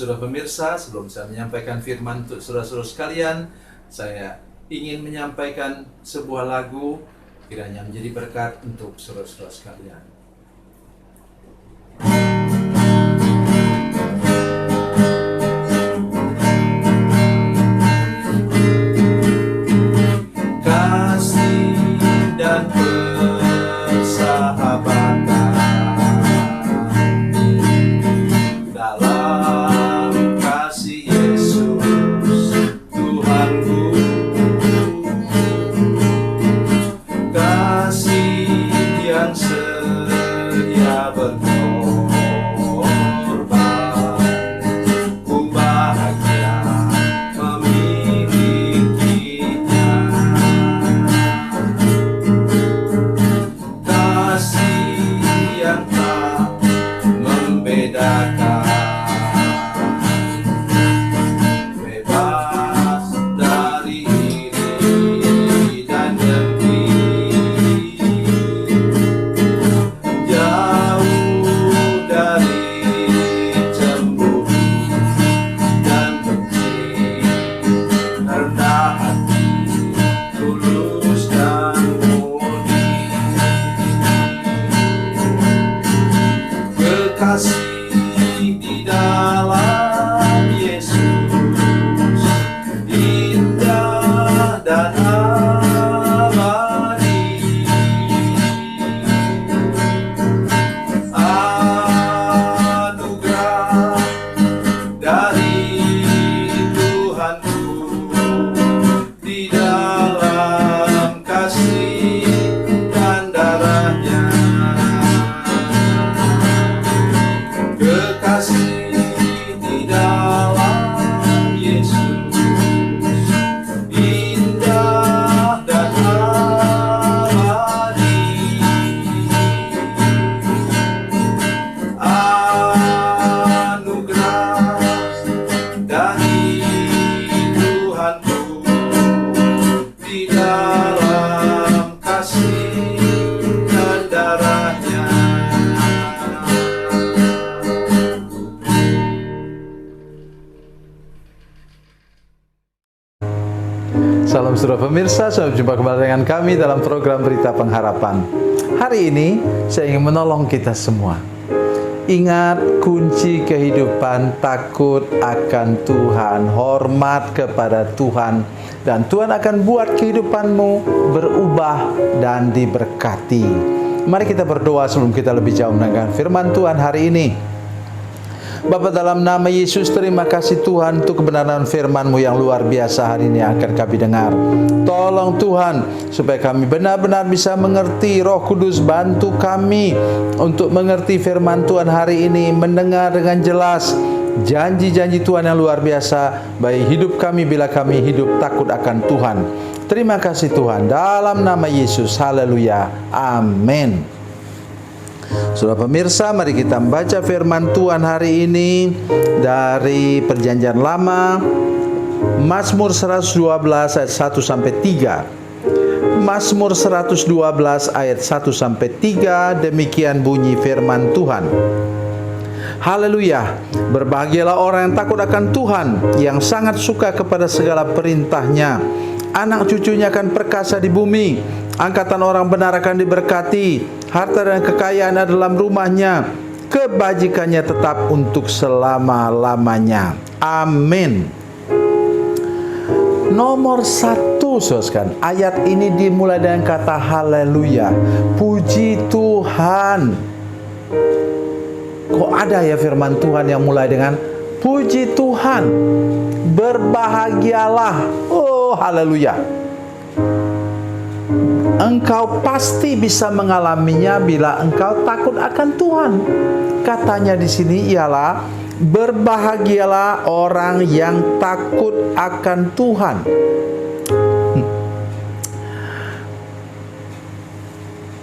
saudara pemirsa, sebelum saya menyampaikan firman untuk saudara-saudara sekalian, saya ingin menyampaikan sebuah lagu kiranya menjadi berkat untuk saudara-saudara sekalian. Kasih dan persahabatan dalam kasih Yesus Tuhanku, kasih yang setia berkorban, ku bahagia memilikinya. Kasih yang tak membedakan, bebas dari iri dan dengki, jauh dari cemburu dan benci, rendah hati, tulus dan murni. Kekasih di dalam Yesus indah dan abadi. Anugerah dari Tuhanku di dalam kasih dan darahnya. Kekasih di dalam Yesus indah dan abadi. Anugerah dari Tuhanku di dalam kasih dan darahnya. Salam saudara pemirsa, sampai jumpa kembali dengan kami dalam program Berita Pengharapan. Hari ini saya ingin menolong kita semua. Ingat kunci kehidupan, takut akan Tuhan, hormat kepada Tuhan, dan Tuhan akan buat kehidupanmu berubah dan diberkati. Mari kita berdoa sebelum kita lebih jauh mendengar firman Tuhan hari ini. Bapa, dalam nama Yesus, terima kasih Tuhan untuk kebenaran firman-Mu yang luar biasa hari ini akan kami dengar. Tolong Tuhan supaya kami benar-benar bisa mengerti. Roh Kudus bantu kami untuk mengerti firman Tuhan hari ini, mendengar dengan jelas janji-janji Tuhan yang luar biasa bagi hidup kami bila kami hidup takut akan Tuhan. Terima kasih Tuhan, dalam nama Yesus, haleluya, amin. Saudara pemirsa, mari kita membaca firman Tuhan hari ini dari Perjanjian Lama, Mazmur 112 ayat 1 sampai 3. Mazmur 112 ayat 1 sampai 3, demikian bunyi firman Tuhan. Haleluya, berbahagialah orang yang takut akan Tuhan, yang sangat suka kepada segala perintahnya. Anak cucunya akan perkasa di bumi, angkatan orang benar akan diberkati. Harta dan kekayaan ada dalam rumahnya, kebajikannya tetap untuk selama-lamanya. Amin. Nomor 1, saudara, ayat ini dimulai dengan kata haleluya, puji Tuhan. Kok ada ya firman Tuhan yang mulai dengan puji Tuhan, berbahagialah. Oh, haleluya. Engkau pasti bisa mengalaminya bila engkau takut akan Tuhan. Katanya di sini ialah berbahagialah orang yang takut akan Tuhan.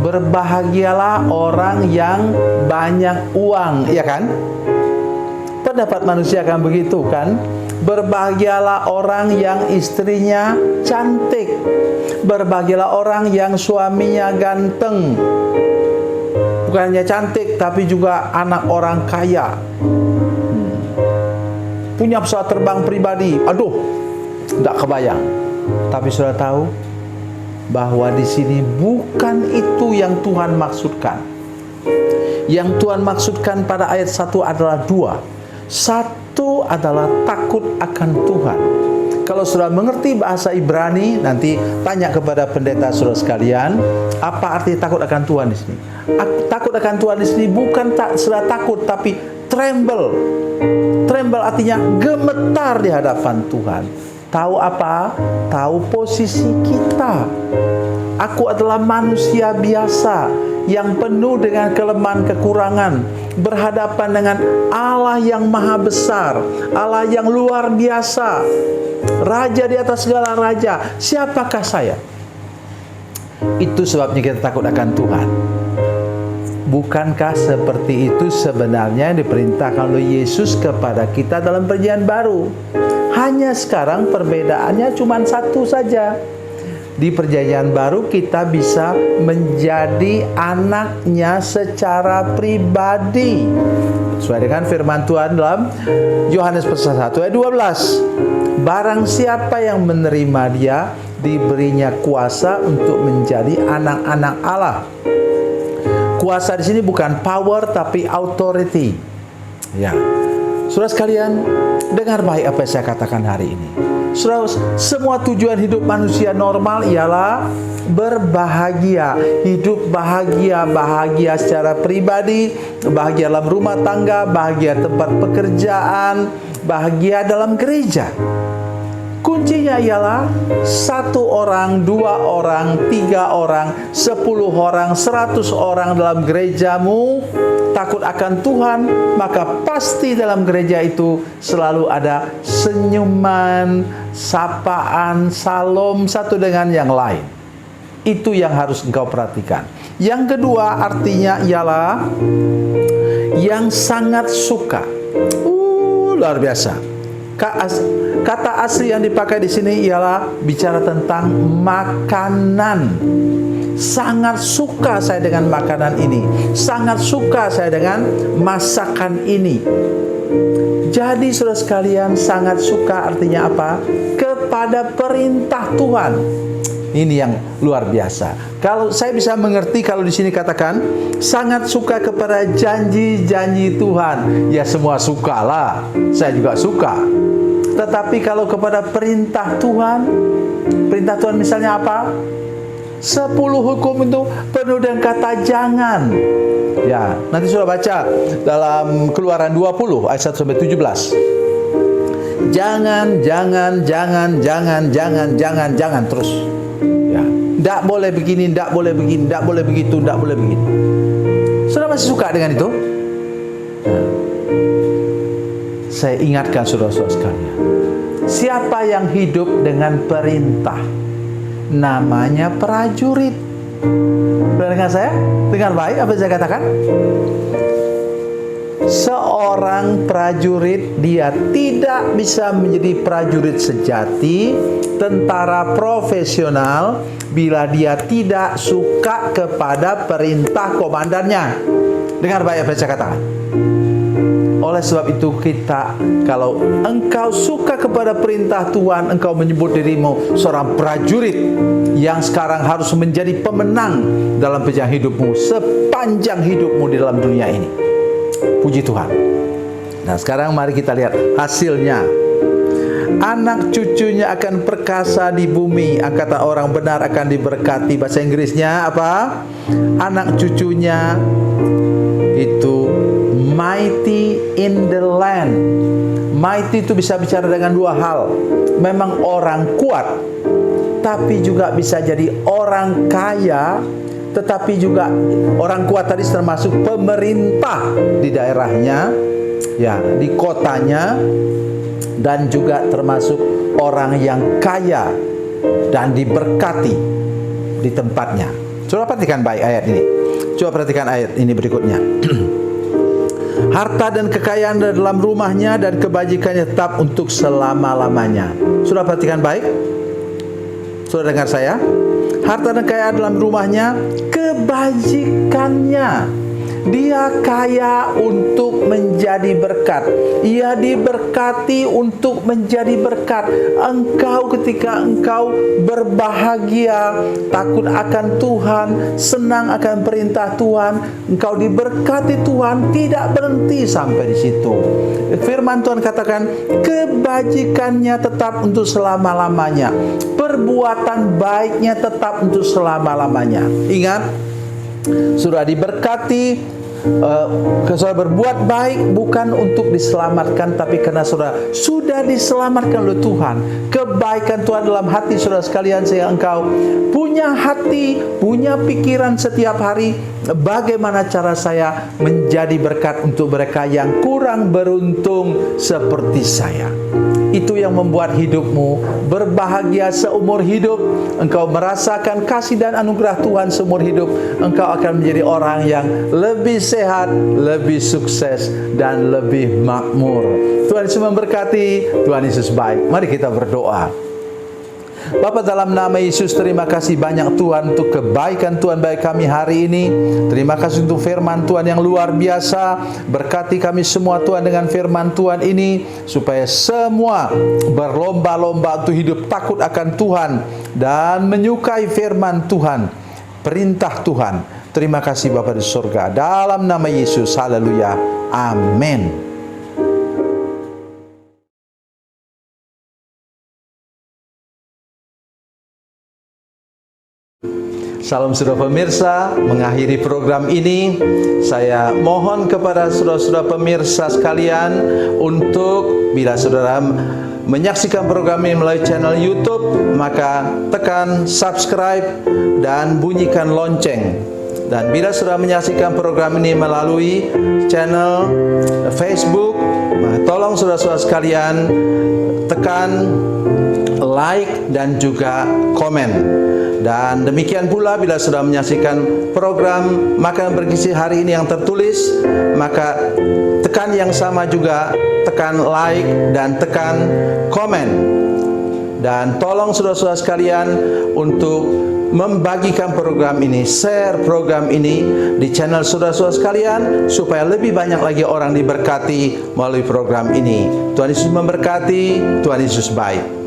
Berbahagialah orang yang banyak uang, ya kan? Pendapat manusia akan begitu kan? Berbahagialah orang yang istrinya cantik. Berbahagialah orang yang suaminya ganteng. Bukan hanya cantik, tapi juga anak orang kaya. punya pesawat terbang pribadi. Aduh, tidak kebayang. Tapi sudah tahu bahwa di sini bukan itu yang Tuhan maksudkan. Yang Tuhan maksudkan pada ayat 1 adalah dua. Satu adalah takut akan Tuhan. Kalau sudah mengerti bahasa Ibrani, nanti tanya kepada pendeta saudara sekalian, apa arti takut akan Tuhan di sini? Takut akan Tuhan di sini bukan sudah takut, tapi tremble. Tremble artinya gemetar di hadapan Tuhan. Tahu apa? Tahu posisi kita. Aku adalah manusia biasa yang penuh dengan kelemahan kekurangan, berhadapan dengan Allah yang maha besar, Allah yang luar biasa, Raja di atas segala raja. Siapakah saya? Itu sebabnya kita takut akan Tuhan. Bukankah seperti itu sebenarnya yang diperintahkan oleh Yesus kepada kita dalam Perjanjian Baru? Hanya sekarang perbedaannya cuma satu saja. Di Perjanjian Baru kita bisa menjadi anaknya secara pribadi. Sesuai dengan firman Tuhan dalam Yohanes pasal 1 ayat 12. Barang siapa yang menerima Dia, diberinya kuasa untuk menjadi anak-anak Allah. Kuasa di sini bukan power tapi authority. Ya. Saudara sekalian, dengar baik apa yang saya katakan hari ini. Saudara, semua tujuan hidup manusia normal ialah berbahagia, hidup bahagia, bahagia secara pribadi, bahagia dalam rumah tangga, bahagia tempat pekerjaan, bahagia dalam gereja. Kuncinya ialah 1 orang, 2 orang, 3 orang, 10 orang, 100 orang dalam gerejamu takut akan Tuhan, maka pasti dalam gereja itu selalu ada senyuman, sapaan, salam satu dengan yang lain. Itu yang harus engkau perhatikan. Yang kedua artinya ialah yang sangat suka. Luar biasa. Kata asli yang dipakai di sini ialah bicara tentang makanan. Sangat suka saya dengan makanan ini. Sangat suka saya dengan masakan ini. Jadi saudara sekalian, sangat suka artinya apa? Kepada perintah Tuhan. Ini yang luar biasa. Kalau saya bisa mengerti kalau di sini katakan sangat suka kepada janji-janji Tuhan. Ya semua sukalah. Saya juga suka. Tetapi kalau kepada perintah Tuhan misalnya apa? 10 hukum itu penuh dengan kata jangan. Ya, nanti sudah baca dalam Keluaran 20 ayat 1 sampai 17. Jangan terus. Ya, tidak boleh begini, tidak boleh begini, tidak boleh begitu, tidak boleh begini. Sudah masih suka dengan itu? Nah, saya ingatkan saudara-saudara sekalian, siapa yang hidup dengan perintah namanya prajurit. Dengar saya? Dengar baik apa yang saya katakan? Seorang prajurit dia tidak bisa menjadi prajurit sejati, tentara profesional bila dia tidak suka kepada perintah komandannya. Dengar baik apa yang saya katakan. Oleh sebab itu kalau engkau suka kepada perintah Tuhan, engkau menyebut dirimu seorang prajurit yang sekarang harus menjadi pemenang dalam perjalanan hidupmu sepanjang hidupmu di dalam dunia ini. Puji Tuhan. Nah, sekarang mari kita lihat hasilnya. Anak cucunya akan perkasa di bumi, angkatan orang benar akan diberkati. Bahasa Inggrisnya apa? Anak cucunya itu mighty in the land. Mighty itu bisa bicara dengan dua hal. Memang orang kuat, tapi juga bisa jadi orang kaya. Tetapi juga orang kuat tadi termasuk pemerintah di daerahnya, ya, di kotanya, dan juga termasuk orang yang kaya dan diberkati di tempatnya. Coba perhatikan baik ayat ini. Coba perhatikan ayat ini berikutnya. Harta dan kekayaan dalam rumahnya dan kebajikannya tetap untuk selama-lamanya. Sudah perhatikan baik? Sudah dengar saya? Harta dan kekayaan dalam rumahnya, kebajikannya. Dia kaya untuk menjadi berkat. Ia diberkati untuk menjadi berkat. Engkau ketika engkau berbahagia, takut akan Tuhan, senang akan perintah Tuhan, engkau diberkati Tuhan, tidak berhenti sampai di situ. Firman Tuhan katakan, kebajikannya tetap untuk selama-lamanya. Perbuatan baiknya tetap untuk selama-lamanya. Ingat, sudah diberkati, saudara berbuat baik bukan untuk diselamatkan, tapi karena saudara sudah diselamatkan oleh Tuhan. Kebaikan Tuhan dalam hati saudara sekalian, sehingga engkau punya hati, punya pikiran setiap hari, bagaimana cara saya menjadi berkat untuk mereka yang kurang beruntung seperti saya. Itu yang membuat hidupmu berbahagia seumur hidup. Engkau merasakan kasih dan anugerah Tuhan seumur hidup. Engkau akan menjadi orang yang lebih sehat, lebih sukses, dan lebih makmur. Tuhan Yesus memberkati. Tuhan Yesus baik. Mari kita berdoa. Bapa, dalam nama Yesus, terima kasih banyak Tuhan untuk kebaikan Tuhan bagi kami hari ini. Terima kasih untuk firman Tuhan yang luar biasa. Berkati kami semua Tuhan dengan firman Tuhan ini, supaya semua berlomba-lomba untuk hidup takut akan Tuhan dan menyukai firman Tuhan, perintah Tuhan. Terima kasih Bapa di surga. Dalam nama Yesus, haleluya, amin. Salam saudara pemirsa, mengakhiri program ini saya mohon kepada saudara-saudara pemirsa sekalian untuk, bila saudara menyaksikan program ini melalui channel YouTube, maka tekan subscribe dan bunyikan lonceng. Dan bila saudara menyaksikan program ini melalui channel Facebook, tolong saudara-saudara sekalian tekan like dan juga komen. Dan demikian pula bila sudah menyaksikan program Makanan Bergizi hari ini yang tertulis, maka tekan yang sama juga, tekan like dan tekan komen. Dan tolong saudara-saudara sekalian untuk membagikan program ini, share program ini di channel saudara-saudara sekalian, supaya lebih banyak lagi orang diberkati melalui program ini. Tuhan Yesus memberkati. Tuhan Yesus baik.